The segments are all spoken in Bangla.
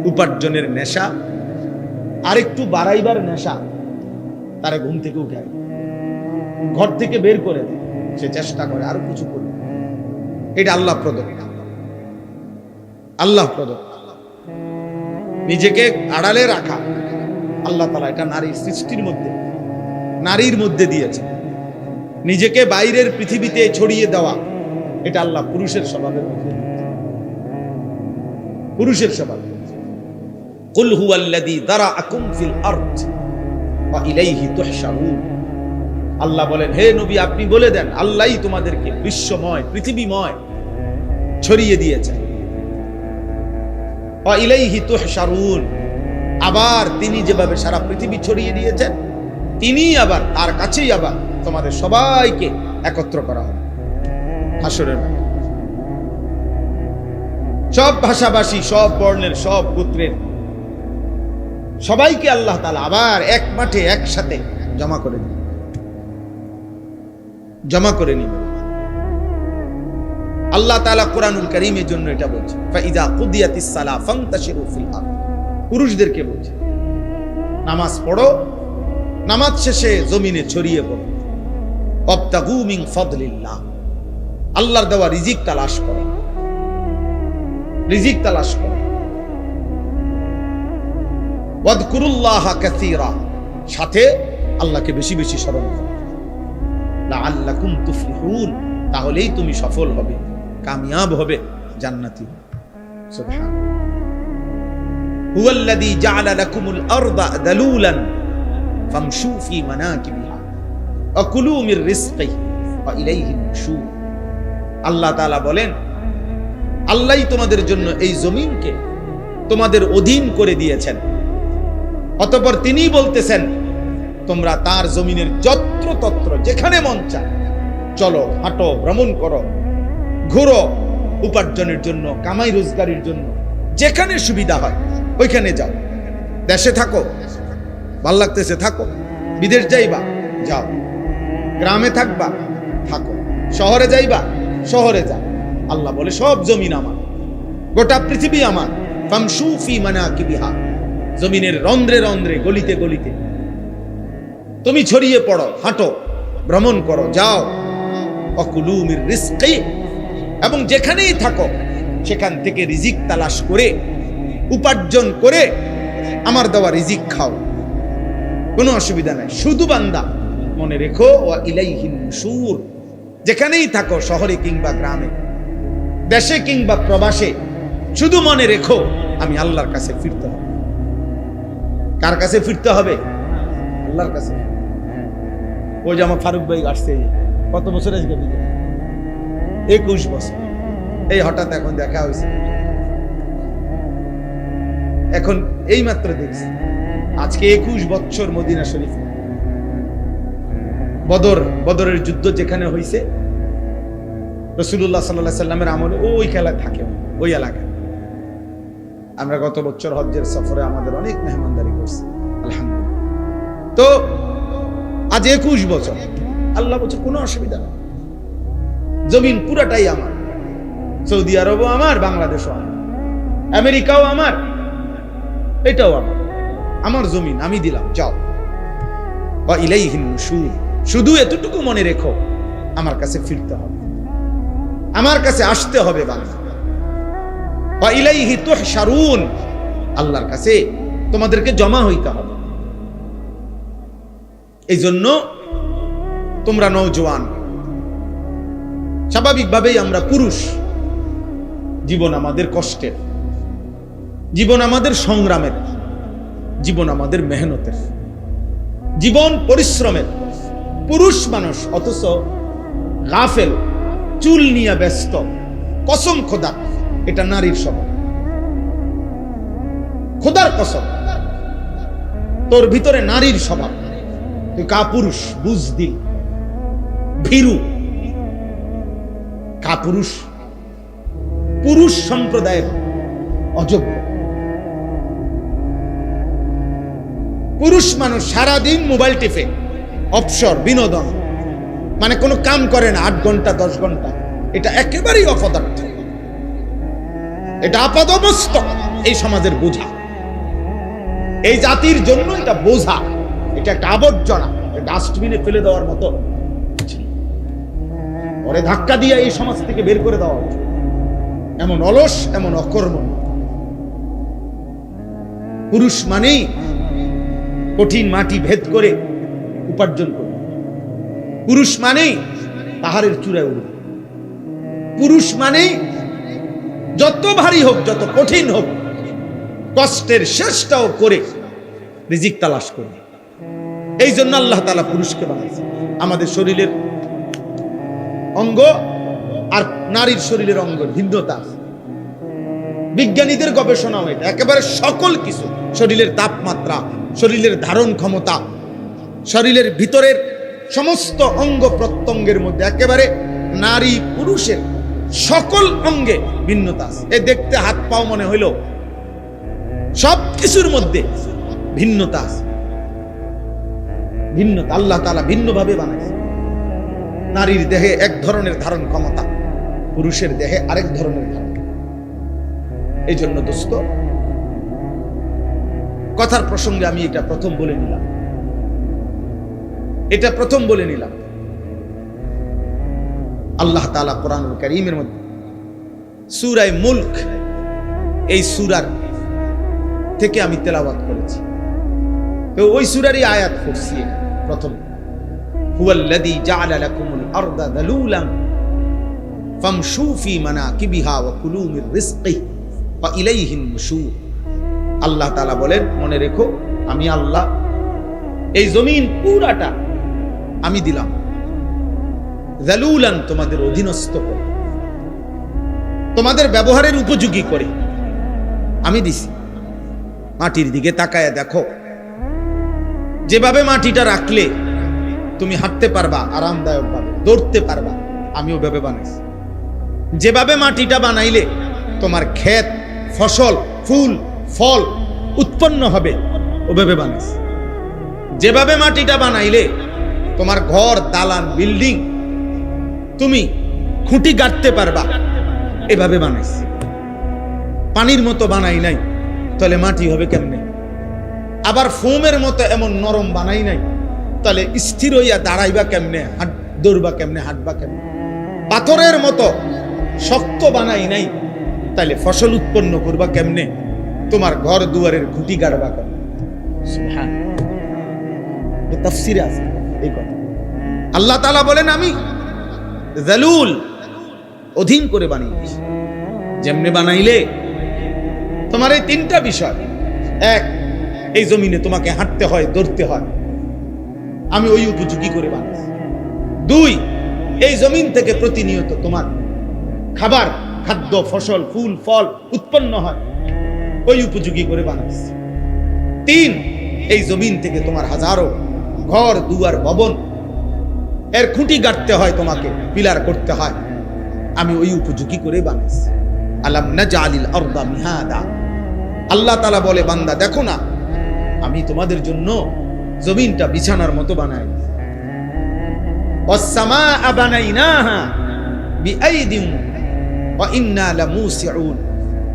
উপার্জনের নেশা, আরেকটু বাড়াইবার নেশা তারা ঘুম থেকে উঠে, ঘর থেকে বের করে দেয়, সে চেষ্টা করে আরো কিছু করবে। এটা আল্লাহ প্রদত্ত, আল্লাহ প্রদত্ত। নিজেকে আড়ালে রাখা আল্লাহ তাআলা এটা নারীর সৃষ্টির মধ্যে, নারীর মধ্যে দিয়েছে। নিজেকে বাইরের পৃথিবীতে ছড়িয়ে দেওয়া এটা আল্লাহ পুরুষের স্বভাবের মধ্যে, পুরুষের স্বভাব। কুল হুয়াল্লাযী দারাআকুম ফিল আরদ ওয়া ইলাইহি তুহশারুন। আল্লাহ বলেন, হে নবী আপনি বলে দেন, আল্লাহই তোমাদেরকে বিশ্বময়, পৃথিবীময় ছড়িয়ে দিয়েছেন। ওয়া ইলাইহি তুহশারুন, আবার তিনি যেভাবে সারা পৃথিবী ছড়িয়ে দিয়েছেন, তিনি আবার তার কাছেই আবার তোমাদের সবাইকে একত্র করা হবে হাসরের মাঠে। সব ভাষাভাষী, সব বর্ণের, সব গোত্রের সবাইকে আল্লাহ তাআলা আবার এক মাঠে একসাথে জমা করে দিবেন, জমা করে নিবেন। আল্লাহ তাআলা কোরআনুল কারীমের জন্য এটা বলছে, ফাইযা কুদিয়াতিস সালাহ ফান্তাশিরু ফিল আরদ। পুরুষদেরকে বলছে নামাজ পড়ো, নামাজ শেষে জমিনে ছড়িয়ে পড়ো। ওয়াবতাগু মিন ফাদলিল্লাহ, আল্লাহর দেওয়া রিজিক তালাশ করো, রিজিক তালাশ করো। ওয়াযকুরুল্লাহ কাসীরা, সাথে আল্লাহকে বেশি বেশি স্মরণ করো। লাআল্লাকুম তুফলিহুন, তাহলেই তুমি সফল হবে, কামিয়াব হবে, জান্নাতি হবে। সুবহানাল্লাহ। হুয়াল্লাযী জাআলা লাকুমুল আরদা দালুলান ফামশু ফি মানাকিবিহা ওয়া কুলু মির রিজকিহি ওয়া ইলাইহি নুশুর। আল্লাহ তাআলা বলেন, আল্লাহই তোমাদের জন্য এই জমিনকে তোমাদের অধীন করে দিয়েছেন। অতঃপর তিনি বলতেছেন, তোমরা তার জমিনের যত্রতত্র যেখানে মন চায় চলো, হাঁটো, ভ্রমণ করো, ঘুরো, উপার্জনের জন্য, কামাই রোজগারের জন্য যেখানে সুবিধা হয় ওইখানে যাও। দেশে থাকো, ভাল লাগতেছে থাকো, বিদেশ যাইবা যাও, গ্রামে থাকবা থাকো, শহরে যাইবা শহরে যাও। আল্লাহ বলে সব জমিন আমার, গোটা পৃথিবী আমার। ফামশু ফি মানাকিবিহা, জমিনের রন্ধ্রে রন্ধ্রে, গলিতে গলিতে তুমি ছড়িয়ে পড়ো, হাঁটো, ভ্রমণ করো, যাও। ওয়াকুলু মির রিজকি, এবং যেখানেই থাকো সেখান থেকে রিজিক তালাশ করে, উপার্জন করে আমার দেওয়া রিজিক খাও, কোনো অসুবিধা নাই। শুধু বান্দা মনে রেখো, ওয়া ইলাইহিন নুশুর, যেখানেই থাকো, শহরে কিংবা গ্রামে, দেশে কিংবা প্রবাসে, শুধু মনে রেখো আমি আল্লাহর কাছে ফিরতে হবে। কার কাছে ফিরতে হবে? আল্লাহর কাছে। ওই যে আমার ফারুক ভাই আসছে, কত বছর আজকে? 21 বছর। এই হঠাৎ এখন দেখা হয়েছে, এখন এই মাত্র দেখছি, আজকে 21 বছর মদিনা শরীফ। বদরের যুদ্ধ যেখানে হয়েছে, রাসূলুল্লাহ সাল্লাল্লাহু আলাইহি সাল্লামের আমলে ওই খেলা থাকে, ওই এলাকায়। আমরা গত বছর হজ্জের সফরে আমাদের অনেক মেহমানদারি করছি, আলহামদুলিল্লাহ। তো আজ 21 বছর, আল্লাহ বলছে কোনো অসুবিধা নেই, জমিন পুরাটাই আমার। সৌদি আরবও আমার, বাংলাদেশও আমার, আমেরিকাও আমার, এটাও আমার, আমার জমিন, আমি দিলাম, যাও। ওয়া ইলাইহিন নুশুর, শুধু এতটুকু মনে রেখো আমার কাছে ফিরতে হবে, আমার কাছে আসতে হবে বান্দা। ওয়া ইলাইহি তুহশারুন, আল্লাহর কাছে তোমাদেরকে জমা হইতে হবে। এই জন্য তোমরা নওজোয়ান, স্বাভাবিকভাবেই আমরা পুরুষ, জীবন আমাদের কষ্টের, জীবন আমাদের সংগ্রামের, জীবন আমাদের মেহনতের, জীবন পরিশ্রমের। পুরুষ মানুষ অথচ গাফেল, চুল নিয়ে ব্যস্ত। কসম খোদা, এটা নারীর স্বভাব। খোদার কসম, তোর ভিতরে নারীর স্বভাব, তুই কাপুরুষ, বুজদিল, ভীরু, কাপুরুষ, পুরুষ সম্প্রদায়ের অযোগ্য। পুরুষ মানুষ সারাদিন মোবাইল টিপে, অবসর, বিনোদন, মানে কোনো কাম করে না 8 ঘন্টা 10 ঘন্টা। এটা একেবারেই অপদার্থ, এটা আপাদমস্তক। এই সমাজের বোঝা, এই জাতির জন্য এটা বোঝা, এটা একটা আবর্জনা, ডাস্টবিনে ফেলে দেওয়ার মতো, পরে ধাক্কা দিয়ে এই সমাজ থেকে বের করে দেওয়া উচিত। এমন অলস, এমন অকর্মণ। পুরুষ মানেই কঠিন মাটি ভেদ করে উপার্জন করবে, পুরুষ মানেই পাহাড়ের চূড়ায় উঠবে, পুরুষ মানেই যত ভারী হোক, যত কঠিন হোক, কষ্টের শেষটাও করে রিজিক তালাশ করবে। এই জন্য আল্লাহ তাআলা পুরুষকে বানাইছে। আমাদের শরীরের অঙ্গ আর নারীর শরীরের অঙ্গ ভিন্নতা আছে। বিজ্ঞানীদের গবেষণাও এটা, একেবারে সকল কিছু, শরীরের তাপমাত্রা, শরীরের ধারণ ক্ষমতা, শরীরের ভিতরের সমস্ত অঙ্গ প্রত্যঙ্গের মধ্যে একেবারে নারী পুরুষের সকল অঙ্গে ভিন্নতা আছে। এ দেখতে হাত পাও মনে হইল, সব কিছুর মধ্যে ভিন্নতা আছে। ভিন্নতা আল্লাহ তাআলা ভিন্নভাবে বানাইছে। নারীর দেহে এক ধরনের ধারণ ক্ষমতা, পুরুষের দেহে আরেক ধরনের ধারণ। এই জন্য দোস্ত, কথার প্রসঙ্গে আমি এটা প্রথম বলে নিলাম, এটা প্রথম বলে নিলাম। আল্লাহ তাআলা কোরআনুল কারীমের মধ্যে সূরা মুলক, এই সূরার থেকে আমি তেলাওয়াত করেছি, তো ওই সূরারই আয়াত পড়ছি প্রথম। হুয়াল্লাযী জাআলা লাকুমুল আরদা যালুলান ফামশু ফি মানাকিবিহা ওয়া কুলু মির রিজকিহি ওয়া ইলাইহিন নুশুর। আল্লাহ তাআলা বলেন, মনে রেখো আমি আল্লাহ এই জমিন পুরাটা আমি দিলাম যালুলান, তোমাদের অধীনস্থ করে, তোমাদের ব্যবহারের উপযোগী করে আমি দিছি। মাটির দিকে তাকায় দেখো, যেভাবে মাটিটা রাখলে তুমি হাঁটতে পারবা আরামদায়ক ভাবে, দৌড়তে পারবা, আমি ওভাবে বানাইছি। যেভাবে মাটিটা বানাইলে তোমার ক্ষেত, ফসল, ফুল, ফল উৎপন্ন হবে, ওভাবে বানাইছি। যেভাবে মাটিটা বানাইলে তোমার ঘর, দালান, বিল্ডিং তুমি খুঁটি গাঁথতে পারবা, এভাবে বানাইছি। পানির মতো বানাই নাই, তাহলে মাটি হবে কেমনে? আবার ফোমের মতো এমন নরম বানাই নাই, তাহলে স্থির হইয়া দাঁড়াইবা কেমনে, দৌড়বা কেমনে, হাঁটবা কেমনে? পাথরের মতো শক্ত বানাই নাই, তাহলে ফসল উৎপন্ন করবা কেমনে? তোমার ঘর দুয়ারের খুঁটি গাড়বা কেমনে? সুবহানাল্লাহ, তাফসীরে আছে এই কথা। আল্লাহ তাআলা বলেন, আমি যালুল, অধীন করে বানিয়েছি। যেমনে বানাইলে তোমার এই তিনটা বিষয়, এক, এই জমিনে তোমাকে হাঁটতে হয়, দৌড়তে হয়, আমি ওই উপযোগী করে বানাইছি। দুই, এই জমিন থেকে প্রতিনিয়ত তোমার খাবার, খাদ্য, ফসল, ফুল, ফল উৎপন্ন হয়, ওই উপযোগী করে বানাইছি। তিন, এই জমিন থেকে তোমার হাজারো ঘর, দুয়ার, ভবন, এর খুঁটি গাঁথতে হয়, তোমাকে পিলার করতে হয়, আমি ওই উপযোগী করে বানাইছি। আলাম নাজআলিল আরদা মিহাদা। আল্লাহ তাআলা বলে, বান্দা দেখো না, আমি তোমাদের জন্য জমিনটা বিছানার মতো বানাই। ওয়াস সামাআ বানাইনাহা বিআইদিন ওয়া ইন্না লামুসিউন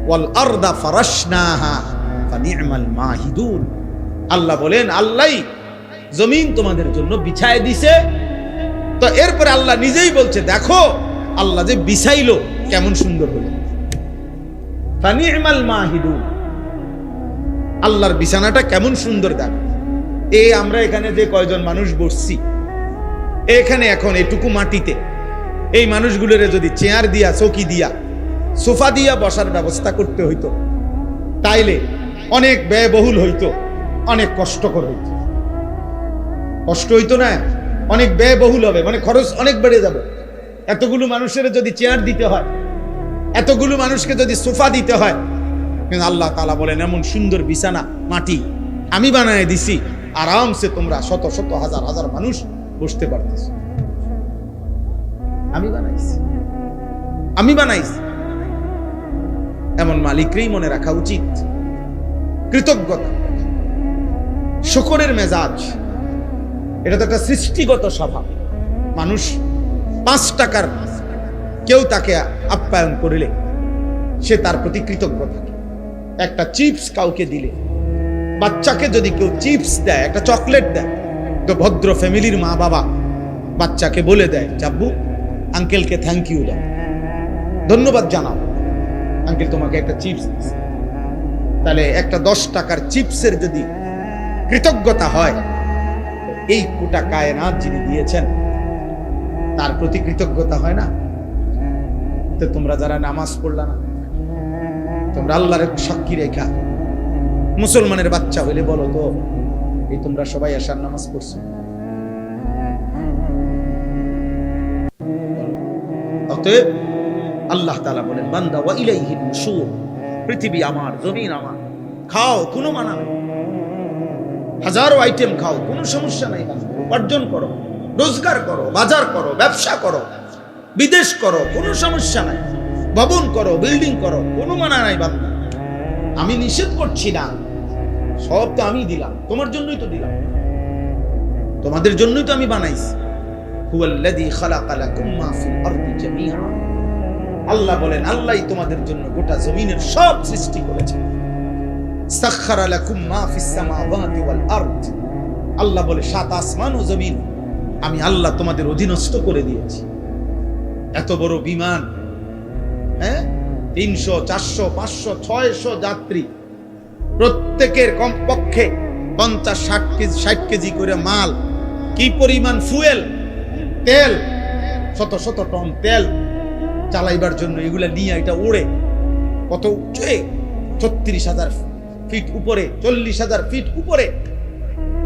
ওয়াল আরদা ফারাশনাহা ফানি'মাল মাহিদুন। আল্লাহ বলেন, আল্লাহই জমিন তোমাদের জন্য বিছায় দিছে। তো এরপরে আল্লাহ নিজেই বলছে, দেখো আল্লাহ যে বিছাইলো কেমন সুন্দর হলো। ফানি'মাল মাহিদুন, আল্লাহর বিছানাটা কেমন সুন্দর দেখো। এই আমরা এখানে যে কয়জন মানুষ বসছি, এখানে এখন এটুকু মাটিতে এই মানুষগুলোর যদি চেয়ার দিয়া, চৌকি দিয়া, সোফা দিয়া বসার ব্যবস্থা করতে হইতো, তাইলে অনেক ব্যয়বহুল হইতো, অনেক কষ্টকর হইতো। কষ্ট হইতো না, অনেক ব্যয়বহুল হবে, মানে খরচ অনেক বেড়ে যাবে। এতগুলো মানুষের যদি চেয়ার দিতে হয়, এতগুলো মানুষকে যদি সোফা দিতে হয়, কিন্তু আল্লাহ তাআলা বলেন, এমন সুন্দর বিছানা মাটি আমি বানায় দিছি, আরামসে তোমরা শত শত হাজার হাজার মানুষ বসতে পারতেছ। আমি বানাইছি, আমি বানাইছি। এমন মালিককেই মনে রাখা উচিত। কৃতজ্ঞতা, শুকরের মেজাজ, এটা তো একটা সৃষ্টিগত স্বভাব। মানুষ 5 টাকার কেউ তাকে আপ্যায়ন করিলে সে তার প্রতি কৃতজ্ঞ থাকে। একটা চিপস কাউকে দিলে, বাচ্চাকে যদি কেউ চিপস দেয়, একটা চকলেট দেয়, তো ভদ্র ফ্যামিলির মা বাবা বাচ্চাকে বলে দেয়, জাব্বু আঙ্কেলকে থ্যাংক ইউ দাও, ধন্যবাদ জানাও, আঙ্কেল তোমাকে একটা চিপস দিচ্ছে। তাহলে একটা 10 টাকার চিপসের যদি কৃতজ্ঞতা হয়, এই গোটা কায়নাত যিনি দিয়েছেন তার প্রতি কৃতজ্ঞতা হয় না? তো তোমরা যারা নামাজ পড়লা না, তোমরা আল্লাহর সাক্ষী রেখা মুসলমানের বাচ্চা হইলে বলো তো, এই তোমরা সবাই আশার নামাজ পড়ছো? অতএব আল্লাহ তাআলা বলেন, বান্দা ওয়া ইলাইহিন নুশুর, পৃথিবী আমার, জমিন আমার, খাও কোনো মানা নেই, হাজারো আইটেম খাও কোনো সমস্যা নাই, উপার্জন করো, রোজগার করো, বাজার করো, ব্যবসা করো, বিদেশ করো, কোনো সমস্যা নাই, ভবন করো, বিল্ডিং করো, কোনো মানা নাই বান্দা। আমি নিষেধ করছি না, সব তো আমি দিলাম, তোমার জন্যই তো দিলাম, তোমাদের জন্যই তো আমি বানাইছি। হুয়াল্লাযী খালাকা লাকুম মা ফিল আরদি জামিআ, আল্লাহ বলেন আল্লাহই তোমাদের জন্য গোটা জমিনের সব সৃষ্টি করেছেন। সাখখারা লাকুম মা ফিস সামাওয়াতি ওয়াল আরদ, আল্লাহ বলে 7 আসমান ও জমিন আমি আল্লাহ তোমাদের অধীনস্থ করে দিয়েছি। এত বড় বিমান, 300, 400, 500, 600 যাত্রী, প্রত্যেকের কমপক্ষে 50-60 কেজি করে মাল, কি পরিমাণ ফুয়েল, তেল, শত শত টন তেল চালাইবার জন্য এগুলা নিয়ে এটা ওড়ে কত উঁচুয়ে, 36,000 ফিট উপরে, 40,000 ফিট উপরে।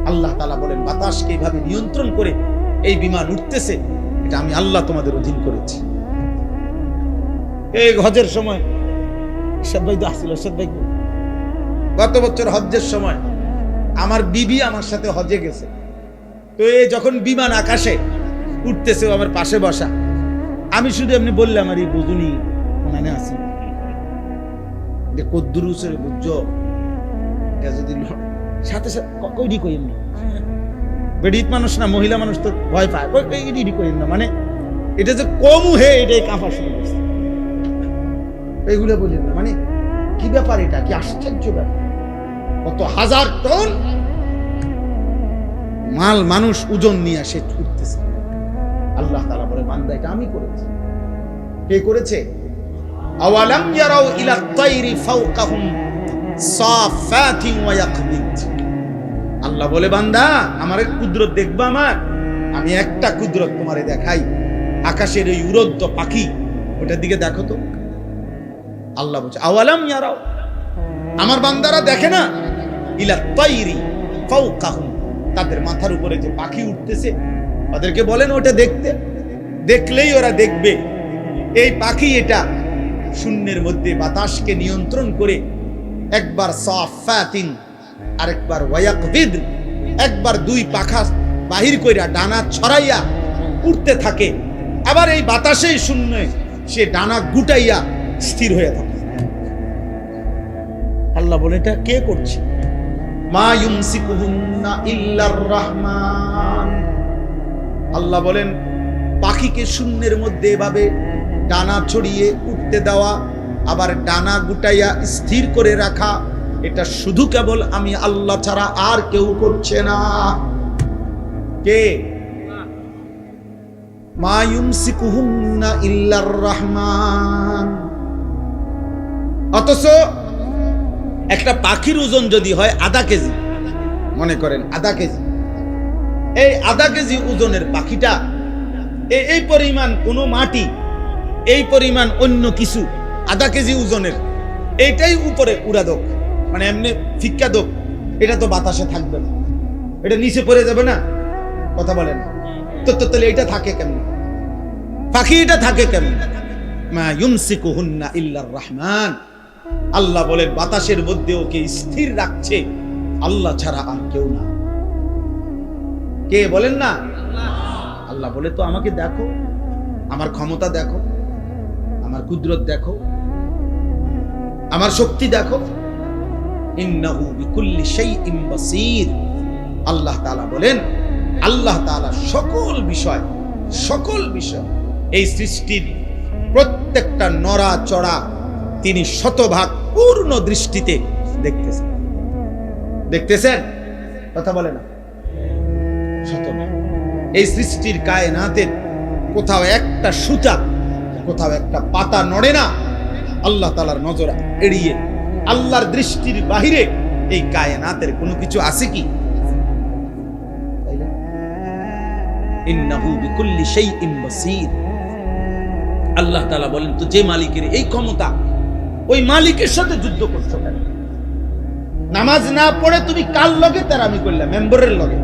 আল্লাহ তাআলা বলেন বাতাসকে এইভাবে নিয়ন্ত্রণ করে এই বিমান উঠতেছে, এটা আমি আল্লাহ তোমাদের অধীন করেছি। এই হজের সময় সবাই তো আসছিল, সবাই গত বছর হজ্জের সময় আমার বিবি আমার সাথে হজে গেছে, তো এই যখন বিমান আকাশে উঠতেছে আমার পাশে বসা, আমি শুধু এমনি বললাম আর এই বুঝুনি মানে আছি যে কদ্দুরুসের বুঝছো, এটা যদি সাথে সাথে কইডি কইম না, বেডিত মানুষ না, মহিলা মানুষ তো ভয় পায়, কইডি কইম না, মানে এটা যে কম হে এটাই কাঁপা শুরু করছে, এইগুলো বললেন না, মানে কি ব্যাপার, এটা কি আশ্চর্য ব্যাপার, কত হাজার টন মাল মানুষ ওজন নিয়ে আসে উঠতেছে। আল্লাহ তাআলা বলে বান্দা এটা আমি করেছি। কে করেছে? আওয়ালাম ইয়ারাউ ইলা তাইরি ফাওকাহুম সাফাতিন ওয়া ইয়াকবিদ, আল্লাহ বলে বান্দা আমার এক কুদরত দেখবা, আমি একটা কুদরত তোমারে দেখাই, আকাশের এই উড়ন্ত পাখি ওটার দিকে দেখো তো। আল্লাহ বলছে আওয়ালাম ইয়ারাউ, আমার বান্দারা দেখে না, ইলা তাইরি ফাওকাহুম, তাদের মাথার উপরে যে পাখি উঠতেছে ওদেরকে বলেন ওটা দেখতে, দেখলেই ওরা দেখবে এই পাখি এটা শূন্যের মধ্যে বাতাসকে নিয়ন্ত্রণ করে একবার সাফাতিন আরেকবার ওয়ায়াকবিদ, একবার 2 পাখা বাহির কইরা ডানা ছড়াইয়া উঠতে থাকে, আবার এই বাতাসেই শূন্যে সে ডানা গুটাইয়া স্থির হয়ে থাকে। আল্লাহ বলে এটা কে করছে? মা ইউমসিকুহুন্না ইল্লার রহমান, আল্লাহ বলেন পাখিকে শূন্যের মধ্যে এভাবে ডানা ছড়িয়ে উঠতে দেওয়া, আবার ডানা গুটাইয়া স্থির করে রাখা, এটা শুধু কেবল আমি আল্লাহ ছাড়া আর কেউ করছে না। কে? মা ইউমসিকুহুন্না ইল্লার রহমান। অথচ একটা পাখির ওজন যদি হয় আধা কেজি, মনে করেন আধা কেজি, এই আধা কেজি ওজনের পাখিটা এই পরিমাণ কোনো মাটি, এই পরিমাণ অন্য কিছু আধা কেজি ওজনের, এইটাই উপরে উড়া দোক, মানে এমনি ফিক্কা দোক, এটা তো বাতাসে থাকবে না, এটা নিচে পড়ে যাবে না, কথা বলেন তো, তাহলে এটা থাকে কেমন? পাখি এটা থাকে কেমন? মা ইউমসিকুহুন্না ইল্লার রহমান, আল্লাহ বলেন বাতাসের মধ্যে ওকে স্থির রাখছে আল্লাহ ছাড়া আর কেউ না। কে বলেন না? আল্লাহ বলে তো আমাকে দেখো, আমার ক্ষমতা দেখো, আমার কুদরত দেখো, আমার শক্তি দেখো। ইন্নাহু বিকুল্লি শাইইন বাসীর, আল্লাহ তাআলা বলেন আল্লাহ তাআলা সকল বিষয় এই সৃষ্টির প্রত্যেকটা নড়া চড়া তিনি শতভাগ পূর্ণ দৃষ্টিতে দেখতেছেন। দেখতেছেন? কথা বলে না? শতভাগ। এই সৃষ্টির কায়নাতের কোথাও একটা সুতা, কোথাও একটা পাতা নড়ে না আল্লাহ তাআলার নজর এড়িয়ে। আল্লাহর দৃষ্টির বাহিরে এই কায়নাতের কোনো কিছু আছে কি? ইন্নাহু বিকুল্লি শাইইন বাসীর। আল্লাহ তাআলা বলেন, তো যে মালিকের এই ক্ষমতা, ওই মালিকের সাথে যুদ্ধ করছো কেন? নামাজ না পড়ে তুমি কার লগে তেরামি করলা? মেম্বারের লগে,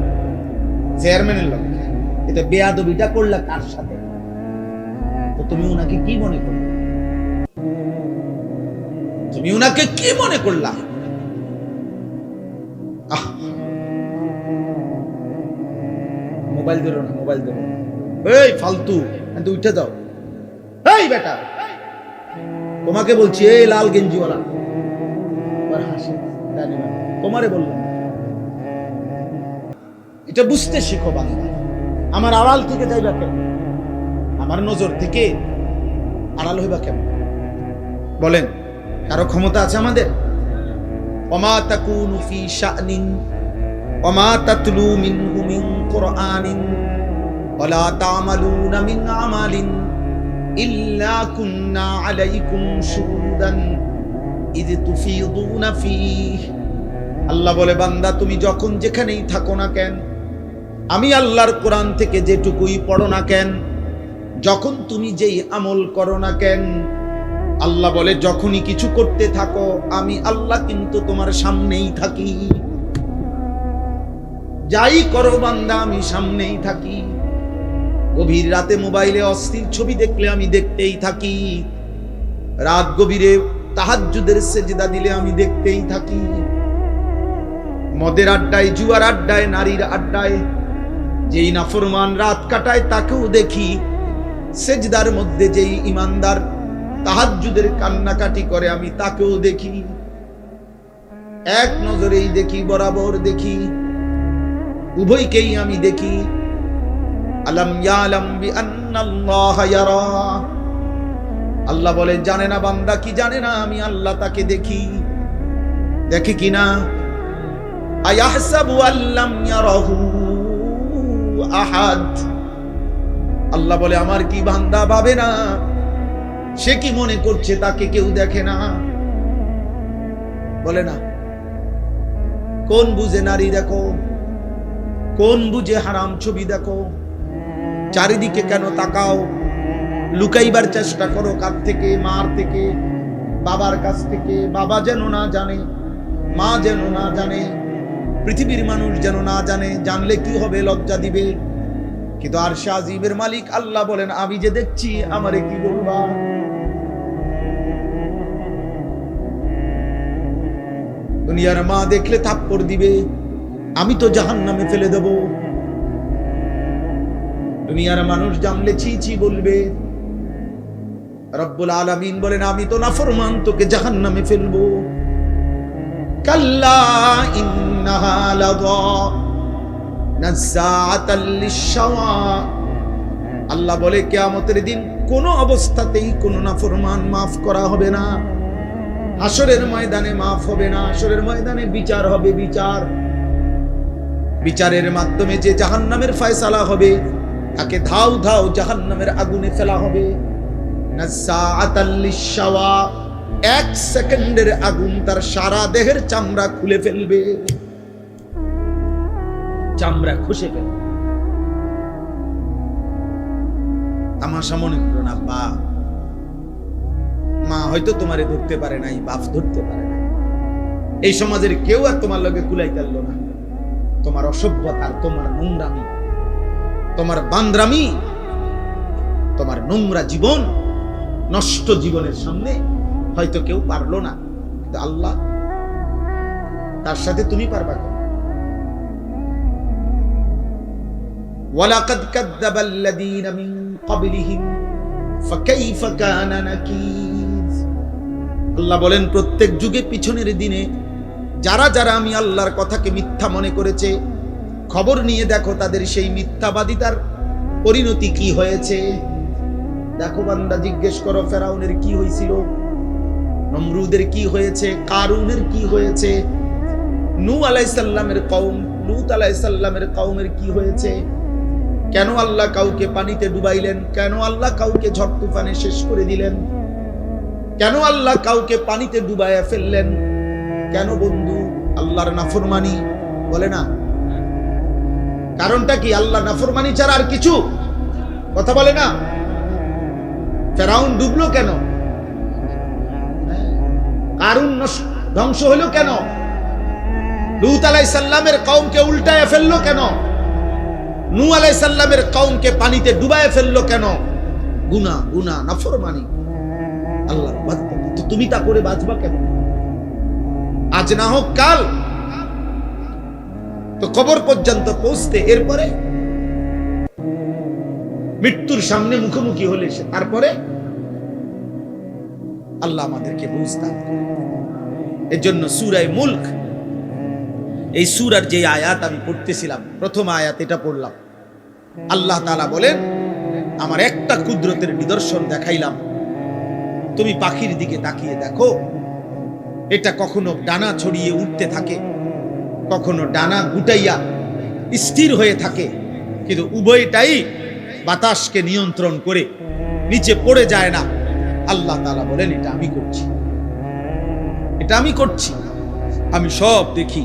চেয়ারম্যানের লগে। এটা বেয়াদবিটা করলা কার সাথে? তো তুমি উনাকে কি মনে করলা? তুমি উনাকে কি মনে করলা? মোবাইল ধরো না, মোবাইল ধরো। এই ফালতু, উঠে যাও। এই বেটা, তোমাকে বলছি, এই লাল গেঞ্জিওয়ালা, তোমারে বললাম এটা বুঝতে শিখো বান্দা। আমার আড়াল থেকে যাইবা কেন? আমার নজর থেকে আড়াল হইবা কেন? বলেন, কারো ক্ষমতা আছে আমাদের? ওমা তাকুনু ফি শানিন ওমা তাতলু মিনহু মিন কুরআনিন ওয়ালা তা'মালুনা মিন আমালিন ইল্লা কুননা আলাইকুম শুহুদান ইয তুফিদুনা ফীহি। আল্লাহ বলে, বান্দা তুমি যখন যেখানেই থাকো না কেন, আমি আল্লাহর কোরআন থেকে যেটুকুই পড়ো না কেন, যখন তুমি যেই আমল করো না কেন, আল্লাহ বলে যখনই কিছু করতে থাকো আমি আল্লাহ কিন্তু তোমার সামনেই থাকি। যাই করো বান্দা, আমি সামনেই থাকি। গভীর রাতে মোবাইলে অস্থির ছবি দেখলে আমি দেখতেই থাকি। রাত গভীরে তাহাজ্জুদের সেজদা দিলে আমি দেখতেই থাকি। মদের আড্ডায়, জুয়ার আড্ডায়, নারীর আড্ডায় যেই নাফরমান রাত কাটায় তাকেও দেখি। সেজদার মধ্যে যেই ইমানদার তাহাজ্জুদের কান্নাকাটি করে আমি তাকেও দেখি। এক নজরেই দেখি, বরাবর দেখি, উভয়কেই আমি দেখি। আলাম ইয়ালাম বিআন্নাল্লাহ ইয়ারা। আল্লাহ বলে, জানে না বান্দা কি জানে না আমি আল্লাহ তাকে দেখি। দেখে কিনা? আয়াহসাবু আল্লাম ইয়ারাহু আহাদ। আল্লাহ বলে, আমার কি বান্দা ভাবে না? সে কি মনে করছে তাকে কেউ দেখে না? বলে না? কোন বুঝে নারী দেখো, কোন বুঝে হারাম ছবি দেখো। চারিদিকে কেন তাকাও? লুকাইবার চেষ্টা করো কার থেকে? মার থেকে, বাবার কাছ থেকে। বাবা যেন না জানে, মা যেন না জানে, পৃথিবীর মানুষ যেন না জানে। জানলে কি হবে? লজ্জা দিবে। কিন্তু আরশে আজিমের মালিক আল্লাহ বলেন, আমি যে দেখছি আমারে কি বলবা? দুনিয়ার মা দেখলে থাপ্পড় দিবে, আমি তো জাহান্নামে ফেলে দেব। দুনিয়ার মানুষ জানলে ছি ছি বলবে। রব্বুল আলামিন বলেন, আমি তো নাফরমান, তোকে জাহান্নামে ফেলবো। কাল্লা ইন্নাহা লাযা নাযাআতাল লিশ-শাওয়া। আল্লাহ বলে, কিয়ামতের দিন কোন অবস্থাতেই কোন নাফরমান মাফ করা হবে না। হাসরের ময়দানে মাফ হবে না। হাসরের ময়দানে বিচার হবে। বিচারের মাধ্যমে যে জাহান্নামের ফয়সালা হবে তাকে ধাও ধাও জাহান্নামের আগুনে ফেলা হবে। নাযাআতাল লিশ-শাওয়া। এক সেকেন্ডের আগুন তার সারা দেহের চামড়া খুলে ফেলবে, চামড়া খসে ফেলবে। তামাশা মনে করো না। মা হয়তো তোমারে ধরতে পারে নাই, বাপ ধরতে পারে না। এই সমাজের কেউ আর তোমার লগে কুলাই কাটলো না। তোমার অসভ্যতা, তোমার নোংরামি, তোমার বান্দ্রামি, তোমার নোংরা জীবন, নষ্ট জীবনের সামনে হয়তো কেউ পারলো না, কিন্তু আল্লাহ, তার সাথে তুমি পারবা কেন? ওয়ালাকাদ কাযযাবাল্লাযীনা মিন ক্বাবলিহিম ফাকাইফা কানা নাকির। আল্লাহ বলেন, প্রত্যেক যুগে পিছনের দিনে যারা যারা আমি আল্লাহর কথাকে মিথ্যা মনে করেছে, খবর নিয়ে দেখো তাদের সেই মিথ্যাবাদিতার পরিণতি কি হয়েছে। দেখো বান্দা, জিজ্ঞেস করো ফেরাউনের কি হয়েছিল। নমরুদের কি হয়েছে, কারুনের কি হয়েছে, নূহ আলাইহিস সালামের কওম, লূত আলাইহিস সালামের কওমের কি হয়েছে, কেন আল্লাহ কাউকে পানিতে ডুবাইলেন, কেন আল্লাহ কাউকে ঝড় তুফানে শেষ করে দিলেন, কেন আল্লাহ কাউকে পানিতে ডুবাইয়া ফেললেন, কেন বন্ধু? আল্লাহর নাফরমানি, বলে না? কারণটা কি? আল্লাহ নাফরমানি ছাড়া আর কিছু? কথা বলে না? ফেরাউন ডুবলো কেন? কারুন ধ্বংস হলো কেন? লূত আলাইহিস সালামের কওমকে উল্টায় ফেললো কেন? নূহ আলাইহিস সালামের কওমকে পানিতে ডুবায় ফেললো কেন? গুনাহ, গুনাহ, নাফরমানি, আল্লাহর বান্দা। তো তুমি তা করে বাঁচবা কেন? আজ না হোক কাল তো কবর পর্যন্ত পৌঁছতে, এরপরে মৃত্যুর সামনে মুখোমুখি হলে তারপরে আল্লাহ আমাদেরকে বুঝতে হবে। এর জন্য সূরা মুলক, এই সূরার যে আয়াত আমি পড়তেছিলাম, প্রথম আয়াত এটা পড়লাম। আল্লাহ তাআলা বলেন, আমার একটা কুদরতের নিদর্শন দেখাইলাম, তুমি পাখির দিকে তাকিয়ে দেখো, এটা কখনো ডানা ছড়িয়ে উঠতে থাকে, কখনো ডানা গুটাইয়া স্থির হয়ে থাকে, কিন্তু উভয়টাই বাতাসকে নিয়ন্ত্রণ করে নিচে পড়ে যায় না। আল্লাহ তাআলা বলেন, এটা আমি করছি, এটা আমি করছি, আমি সব দেখি।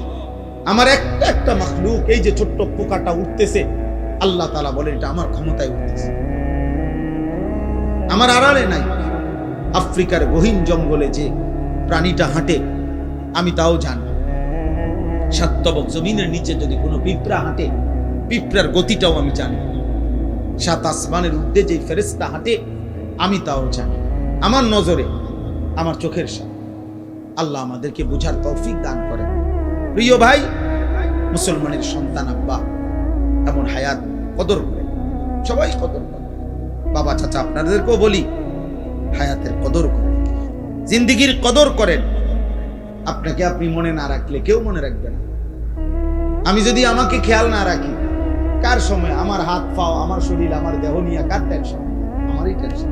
আমার একটা একটা মাখলুক, এই যে ছোট্ট পোকাটা উঠতেছে, আল্লাহ তাআলা বলেন এটা আমার ক্ষমতায় উঠতেছে, আমার আড়ালে নাই। আফ্রিকার গহীন জঙ্গলে যে প্রাণীটা হাঁটে আমি তাও জানি। সাতবক জমিনের নিচে যদি কোনো পিঁপড়া হাঁটে, পিঁপড়ার গতিটাও আমি জানি। সাত আসমানের ঊর্ধ্বে যে ফেরেশতা হাঁটে আমি তাও জানি। আমার নজরে, আমার চোখের সামনে। আল্লাহ আমাদেরকে বুঝার তৌফিক দান করেন। প্রিয় ভাই, মুসলমানের সন্তান আব্বা এমন হায়াত কদর করে, সবাই কদর করে। বাবা চাচা আপনাদেরকেও বলি, হায়াতের কদর করেন, জিন্দেগির কদর করেন। আপনাকে আপনি মনে না রাখলে কেউ মনে রাখবে না। আমি যদি আমাকে খেয়াল না রাখি, কার সময় আমার হাত পাও, আমার শরীর, আমার দেহ নিয়ে কার টেনশন? আমারই টেনশন।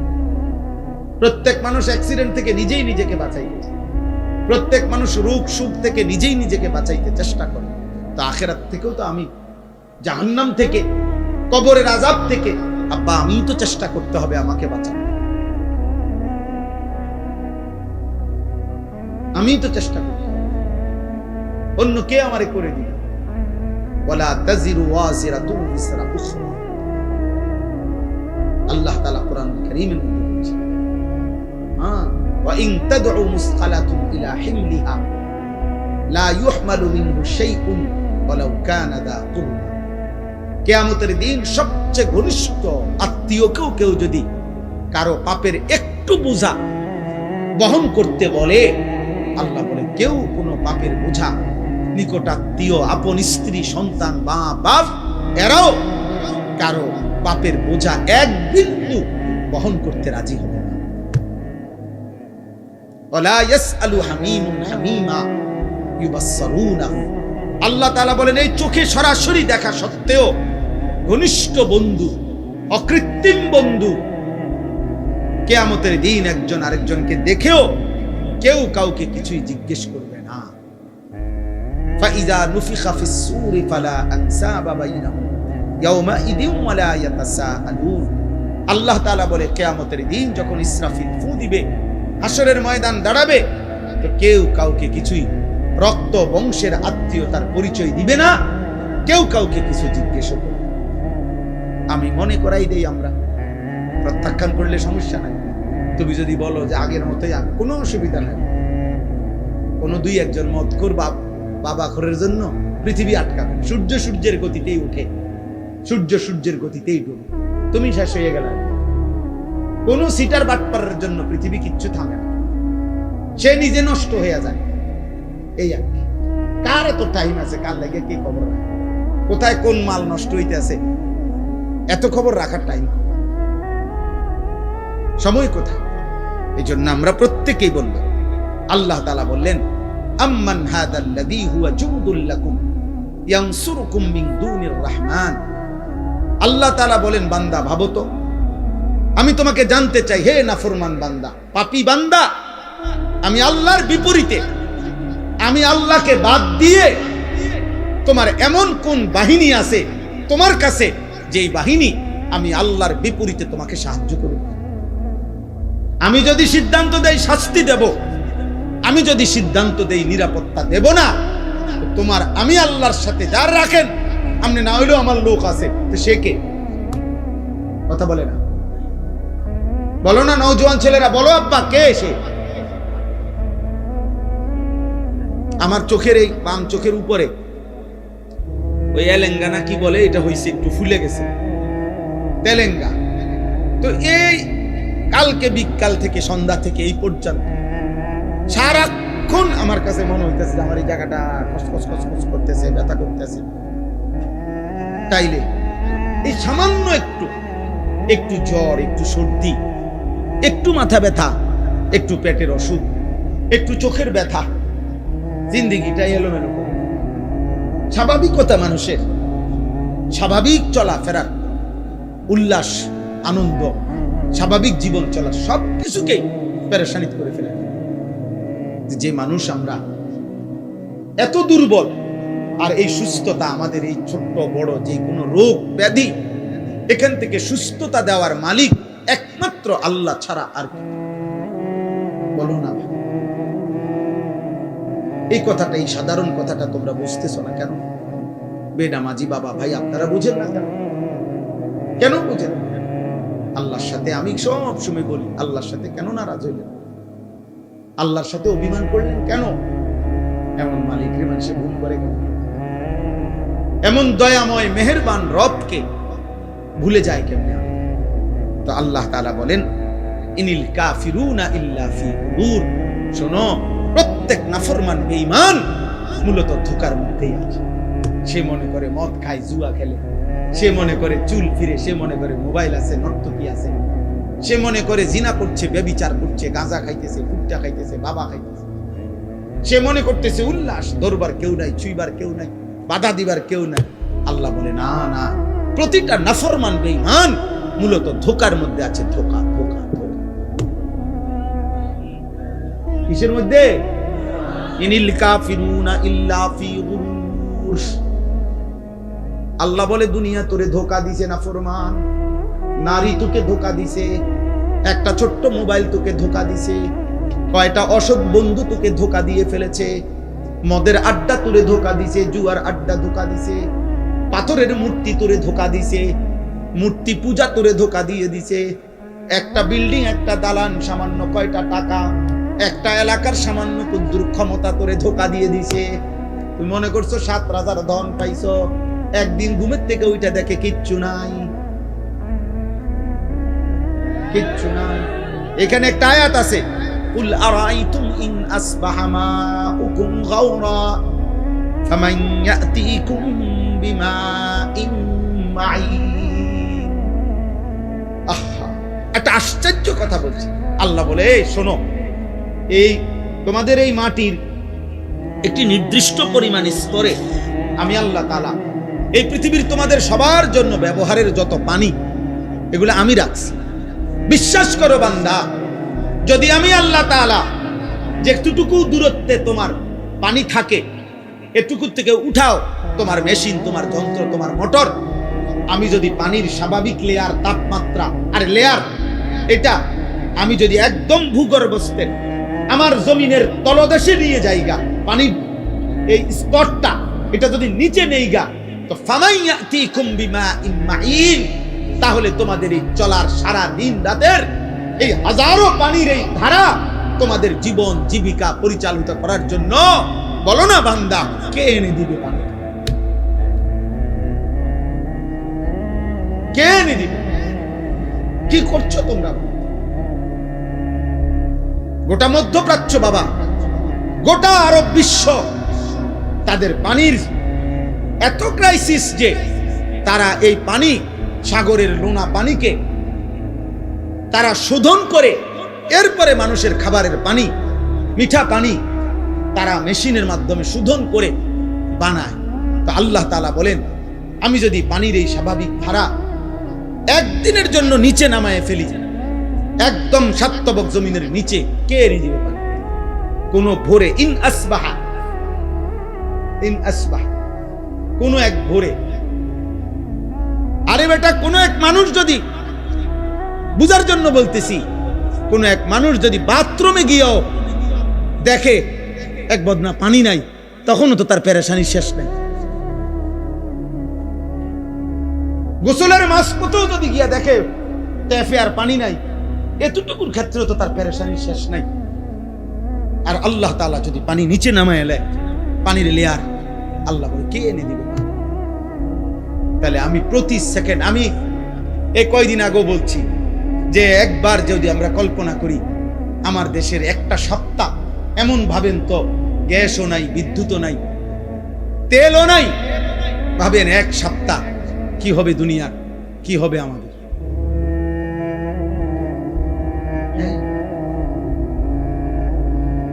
প্রত্যেক মানুষ অ্যাক্সিডেন্ট থেকে নিজেই নিজেকে বাঁচাইতে, প্রত্যেক মানুষ রোগ সুখ থেকে নিজেই নিজেকে বাঁচাইতে চেষ্টা করে। তো আখিরাত থেকেও তো আমি, জাহান্নাম থেকে, কবরের আযাব থেকে আব্বা আমিই তো চেষ্টা করতে হবে আমাকে বাঁচানো। আমি তো চেষ্টা করি, অন্য কে আমারে করে দিবে? ওয়ালা তাজিরু ওয়াজিরাতুন বিসরা উখরা। আল্লাহ তাআলা কোরআন কারীমের মধ্যে বলেছেন, ওয়া ইন তাদউ মুসকালাতুন ইলা হিমলিহা লা ইউহমালু মিনহু শাইউন ওয়ালাউ কানা দা কুরবা। কিয়ামতের দিন সবচেয়ে ঘনিষ্ঠ আত্মীয়কেও কেউ যদি কারো পাপের একটু বোঝা বহন করতে বলে, আল্লাহ বলে কেউ কোনো পাপের বোঝা, নিকটাত্মীয়, আপন স্ত্রী, সন্তান, মা বাপ, এরাও কারো পাপের বোঝা এক বিন্দু বহন করতে রাজি হবে না। ওয়ালা ইয়াসআলু হামীমুন হামীমা ইউবাসসারুনাহু। আল্লাহ তাআলা বলেন, এই চোখে সরাসরি দেখা সত্ত্বেও ঘনিষ্ঠ বন্ধু, অকৃত্রিম বন্ধু, কিয়ামতের দিন একজন আরেকজনকে দেখেও কেউ কাউকে কিছুই জিজ্ঞেস করবে না। ফাইযা নুফিখা ফিস সূরি ফালা আনসাবা বাইনাহুম ইয়াওমাইযিন ওয়ালা ইয়াতাসাআলুন। আল্লাহ তাআলা বলে, কিয়ামতের দিন যখন ইসরাফিল ফু দিবে, হাসরের ময়দান দাঁড়াবে, তো কেউ কাউকে কিছুই রক্ত বংশের আত্মীয়তার পরিচয় দিবে না, কেউ কাউকে কিছু জিজ্ঞেস করবে। আমি মনে করাই দেই, আমরা প্রত্যাখ্যান করলে সমস্যা নাই। তুমি যদি বলো যে আগের মতোই, আমি কোনো অসুবিধা নাই। কোন দুই একজন মদখোর বাবা খোরের জন্য পৃথিবী আটকাবে। সূর্য সূর্যের গতিতেই উঠে, সূর্য সূর্যের গতিতেই ডুবে, তুমি শেষ হয়ে গেলে। কোন সিটার বাটপারের জন্য পৃথিবী কিচ্ছু থামে না, সে নিজে নষ্ট হয়ে যায়। এই আর কি। কার এত টাইম আছে? কার লাগে কি খবর রাখে? কোথায় কোন মাল নষ্ট হইতে আছে, এত খবর রাখার টাইম, সময় কোথায়? এই জন্য আমরা প্রত্যেকেই বলব, আল্লাহ তাআলা বললেন, আম্মান হাদাল্লাযী হুয়া জুনদুল লাকুম ইয়ানসুরুকুম মিন দুনির রহমান। আল্লাহ তাআলা বলেন, বান্দা ভাবো তো, আমি তোমাকে জানতে চাই, হে নাফরমান বান্দা, পাপী বান্দা, আমি আল্লাহর বিপরীতে, আমি আল্লাহকে বাদ দিয়ে তোমার এমন কোন বাহিনী আছে তোমার কাছে, যেই বাহিনী আমি আল্লাহর বিপরীতে তোমাকে সাহায্য করবে। আমি যদি সিদ্ধান্ত দেই শাস্তি দেব, আমি যদি সিদ্ধান্ত দেই নিরাপত্তা দেব না, তোমার আমি আল্লাহর সাথে যার রাখেন, আপনি না হইলেও আমার লোক আছে, তো সে কে? কথা বলে না, বলো না নওজোয়ান ছেলেরা, বলো আব্বা কে সে? আমার চোখের এই বাম চোখের উপরে ওই এলেঙ্গানা কি বলে, এটা হইছে একটু ফুলে গেছে, তেলেঙ্গা। তো এই কালকে বিকাল থেকে সন্ধ্যা থেকে এই পর্যন্ত সারাক্ষণ আমার কাছে মনে হইতেছে যে আমার এই জায়গাটা খসখস খসখস করতেছে, ব্যথা করতেছে। তাইলে এই সামান্য একটু জ্বর, একটু সর্দি, একটু মাথা ব্যথা, একটু পেটের অসুখ, একটু চোখের ব্যথা, জিন্দেগিটা এলোমেলো। স্বাভাবিকতা মানুষের, স্বাভাবিক চলাফেরা, উল্লাস, আনন্দ, স্বাভাবিক জীবন চলা সবকিছুকেই পেরেশানিত করে ফেলে। যে মানুষ আমরা এত দুর্বল, আর এই সুস্থতা আমাদের এই ছোট্ট বড় যে কোনো রোগ ব্যাধি, এখান থেকে সুস্থতা দেওয়ার মালিক একমাত্র আল্লাহ ছাড়া আর কি? বলো না ভাই, এই কথাটা, এই সাধারণ কথাটা তোমরা বুঝতেছো না কেন? বেনামাজি বাবা ভাই আপনারা বুঝেন না কেন? কেন বুঝেন? আল্লাহর সাথে আমি সব সময় বলি, আল্লাহর সাথে কেন নারাজ হইলেন? আল্লাহর সাথে অভিমান করলেন কেন? এমন মালিকের মানুষে ভুল করে কেন? এমন দয়াময় মেহেরবান রবকে ভুলে যায় কেমনে? তো আল্লাহ তাআলা বলেন, ইনিল কাফিরুনা ইল্লা ফি গুরুর। শোনো, প্রত্যেক নাফরমান বেঈমান মূলত ধোঁকার মধ্যেই আছে। সে মনে করে মদ খায়, জুয়া খেলে, সে মনে করে চুল ফিরে, সে মনে করে মোবাইল আছে, নর্তকী আছে, সে মনে করে জিনা করছে, ব্যভিচার করছে, গাঁজা খাইতেছে, ফুটটা খাইতেছে, বাবা খাইতেছে, সে মনে করতেছে উল্লাস, ধরবার কেউ নাই, ছুঁইবার কেউ নাই, বাধা দিবার কেউ নাই। আল্লাহ বলে না না, প্রতিটা নাফরমান বেঈমান মূলত ধোঁকার মধ্যে আছে। ধোঁকা ধোঁকা ধোঁকা কিসের মধ্যে? ইনিল কাফিরুনা ইল্লা ফি গুরুর। আল্লাহ বলে দুনিয়া তোরে ধোঁকা দিছে নাফরমান, নারী তোকে ধোঁকা দিছে, একটা ছোট্ট মোবাইল তোকে ধোঁকা দিছে, কয়টা অসৎ বন্ধু তোকে ধোঁকা দিয়ে ফেলেছে, মদের আড্ডা তোরে ধোঁকা দিছে, জুয়ার আড্ডা ধোঁকা দিছে, পাথরের মূর্তি তোরে ধোঁকা দিছে, মূর্তি পূজা তোরে ধোঁকা দিয়ে দিছে, একটা বিল্ডিং, একটা দালান, সামান্য কয়টা টাকা, একটা এলাকার সামান্য কুদ্দুর ক্ষমতা তোরে ধোঁকা দিয়ে দিছে। তুমি মনে করছো 7 রাজার ধন পাইছো, একদিন ঘুমের থেকে ওইটা দেখে কিচ্ছু নাই, কিচ্ছু নাই। এখানে একটা আয়াত আছে, কুল আরাইতুম ইন আসবাহা মাউকুম গাওরা ফামান ইয়াতিকুম বিমাইন মাঈন। আহা, একটা আশ্চর্য কথা বলছি। আল্লাহ বলে, শোনো, এই তোমাদের এই মাটির একটি নির্দিষ্ট পরিমাণ স্তরে আমি আল্লাহ তাআলা এই পৃথিবীর তোমাদের সবার জন্য ব্যবহারের যত পানি, এগুলো আমি রাখছি। বিশ্বাস করো বান্দা, যদি আমি আল্লাহ তাআলা যে একটুটুকু দূরত্বে তোমার পানি থাকে, এটুকু থেকে উঠাও তোমার মেশিন, তোমার যন্ত্র, তোমার মোটর, আমি যদি পানির স্বাভাবিক লেয়ার, তাপমাত্রা আর লেয়ার, এটা আমি যদি একদম ভূগর্ভস্থ আমার জমিনের তলদেশে নিয়ে যাইগা, পানির এই স্তরটা এটা যদি নিচে নেইগা, তো ফামাইয়াতিকুম বিমাইন মাঈন, তাহলে তোমাদের এই চলার সারা দিন রাতের এই হাজারো পানির এই ধারা তোমাদের জীবন জীবিকা পরিচালিত করার জন্য, বলো না বান্দা, কে এনে দিবে পানি? কে এনে দিবে? কি করছো তোমরা? গোটা মধ্যপ্রাচ্য বাবা, গোটা আরব বিশ্ব, তাদের পানির এত ক্রাইসিস যে তারা এই পানি, সাগরের লোনা পানিকে তারা শোধন করে, এরপরে মানুষের খাবারের পানি, মিঠা পানি তারা মেশিনের মাধ্যমে শোধন করে বানায়। তো আল্লাহ তাআলা বলেন, আমি যদি পানির এই স্বাভাবিক ধারা একদিনের জন্য নিচে নামায় ফেলি, একদম সাতবক জমিনের নিচে, কে এনে দিবে পানি? কোন ভোরে, ইন আসবাহা, কোন এক ভোরে। আরে বেটা, কোন এক মানুষ যদি, বুঝার জন্য বলতেছি, কোন এক মানুষ যদি বাথরুমে গিয়েও দেখে এক বদনা পানি নাই, তখনও তো তার পেরেশানির শেষ নাই। গোসলের মাঝপথেও যদি গিয়া দেখে ট্যাপে আর পানি নাই, এতটুকুর ক্ষেত্রে তো তার পেরেশানির শেষ নাই। আর আল্লাহ তাআলা যদি পানি নিচে নামায় এলে, পানির লেয়ার, আল্লাহ বলে কে এনে দিবে? তাহলে আমি প্রতি সেকেন্ড, আমি এই কয়দিন আগেও বলছি যে একবার যদি আমরা কল্পনা করি আমার দেশের একটা সপ্তাহ, এমন ভাবেন তো গ্যাসও নাই, বিদ্যুৎও নাই, তেলও নাই, ভাবেন এক সপ্তাহ কি হবে দুনিয়ার, কি হবে আমাদের।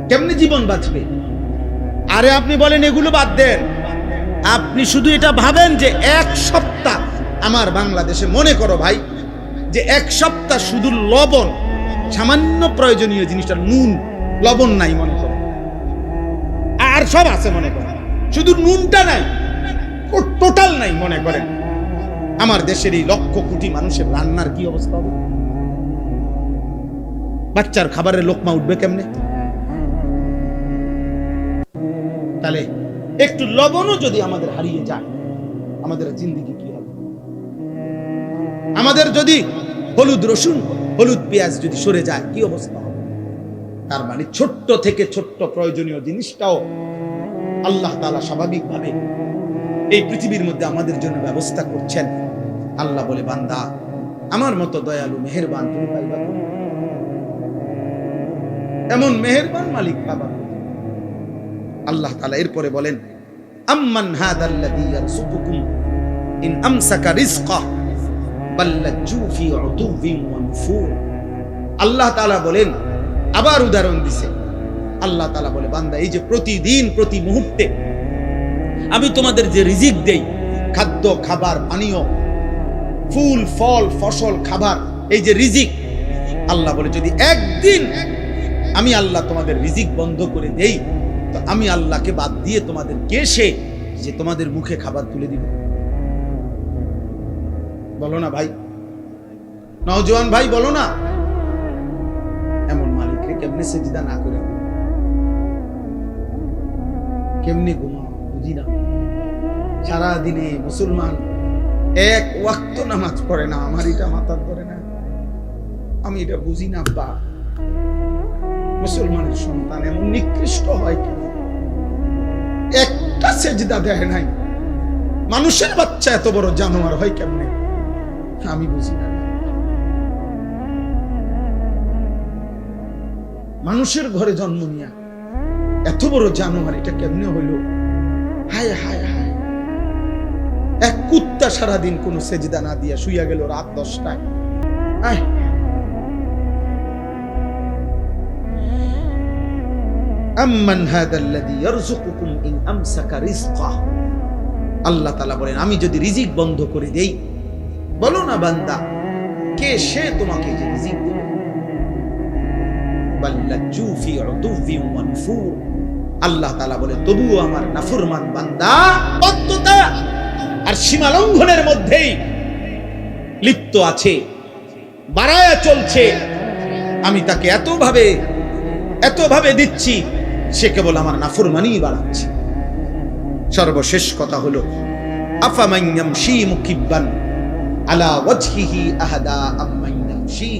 কেমনে জীবন বাঁচবে? আরে আপনি বলেন এগুলো বাদ দেন, আপনি শুধু এটা ভাবেন যে এক সপ্তাহ আমার বাংলাদেশে, মনে করো ভাই যে এক সপ্তাহ শুধু লবণ, সামান্য প্রয়োজনীয় জিনিসটা নুন লবণ নাই মনে করো, আর সব আছে মনে করেন, শুধু নুনটা নাই, টোটাল নাই মনে করেন, আমার দেশের এই লক্ষ কোটি মানুষের রান্নার কি অবস্থা হবে? বাচ্চার খাবারের লোকমা উঠবে কেমনে? তাহলে একটু লবণও যদি আমাদের হারিয়ে যায়, আমাদের জিন্দেগি কি হবে? আমাদের যদি হলুদ রসুন, হলুদ পেঁয়াজ যদি সরে যায়, কি অবস্থা হবে? তার মানে ছোট্ট থেকে ছোট্ট প্রয়োজনীয় জিনিসটাও আল্লাহ তাআলা স্বাভাবিকভাবে এই পৃথিবীর মধ্যে আমাদের জন্য ব্যবস্থা করছেন। আল্লাহ বলে, বান্দা আমার মতো দয়ালু মেহেরবান তুমি পাইবা? এমন মেহেরবান মালিক পাবা? আল্লাহ তাআলা এরপরে বলেন, আম্মান হাদাল্লাযী ইয়ারযুকুকুম ইন আমসাকা রিজকাহু বাল লাজ্জু ফি উতুবিন ওয়া নুফুর। আল্লাহ তাআলা বলেন, আবার উদাহরণ দিছে, আল্লাহ তাআলা বলে, বান্দা এই যে প্রতিদিন প্রতি মুহূর্তে আমি তোমাদের যে রিজিক দেই, খাদ্য খাবার পানীয়, ফুল ফল ফসল খাবার, এই যে রিজিক, আল্লাহ বলে যদি একদিন আমি আল্লাহ তোমাদের রিজিক বন্ধ করে দেই, তো আমি আল্লাহকে বাদ দিয়ে তোমাদের কে সে যে তোমাদের মুখে খাবার তুলে দিবে? বলো না ভাই, নওজোয়ান ভাই বলো না, এমন মালিককে কেমনে সেজদা না করে, কেমনে ঘুমাও বুঝি না। সারা দিনে মুসলমান এক ওয়াক্ত নামাজ পড়ে না, আমার এটা মাথার ধরে না, আমি এটা বুঝি না। বা মুসলমানের সন্তান এমন নিকৃষ্ট হয় কেন? একটা সেজদা দেয় নাই। মানুষের বাচ্চা এত বড় জানোয়ার হয় কেমনে? আমি বুঝি না। মানুষের ঘরে জন্ম নিয়া এত বড় জানোয়ার, এটা কেমনে হইল? হায় হায় হায়। এক কুত্তা সারাদিন কোন সেজদা না দিয়া শুইয়া গেল রাত 10টায়। আম্মান হাদাল্লাযী ইয়ারযুকুকুম ইন আমসাকা রিজকাহু। আল্লাহ তাআলা বলেন, আমি যদি রিজিক বন্ধ করে দেই, বলো না বান্দা কে সে তোমাকে যে রিজিক দেবে? বাল লাজ্জু ফি উতুবিন ওয়া নুফুর। আল্লাহ তাআলা বলে, তবুও আমার নাফরমান বান্দা অত্যতা আর সীমা লঙ্ঘনের মধ্যেই লিপ্ত আছে, বাড়ায়া চলছে। আমি তাকে এত ভাবে দিচ্ছি, সে কেবল আমার নাফরমানি বাড়াচ্ছে। সর্বশেষ কথা হলো, আফামান ইয়ামশি মুকিব্বান আলা ওয়াজহিহি আহাদা আম্মান ইয়ামশি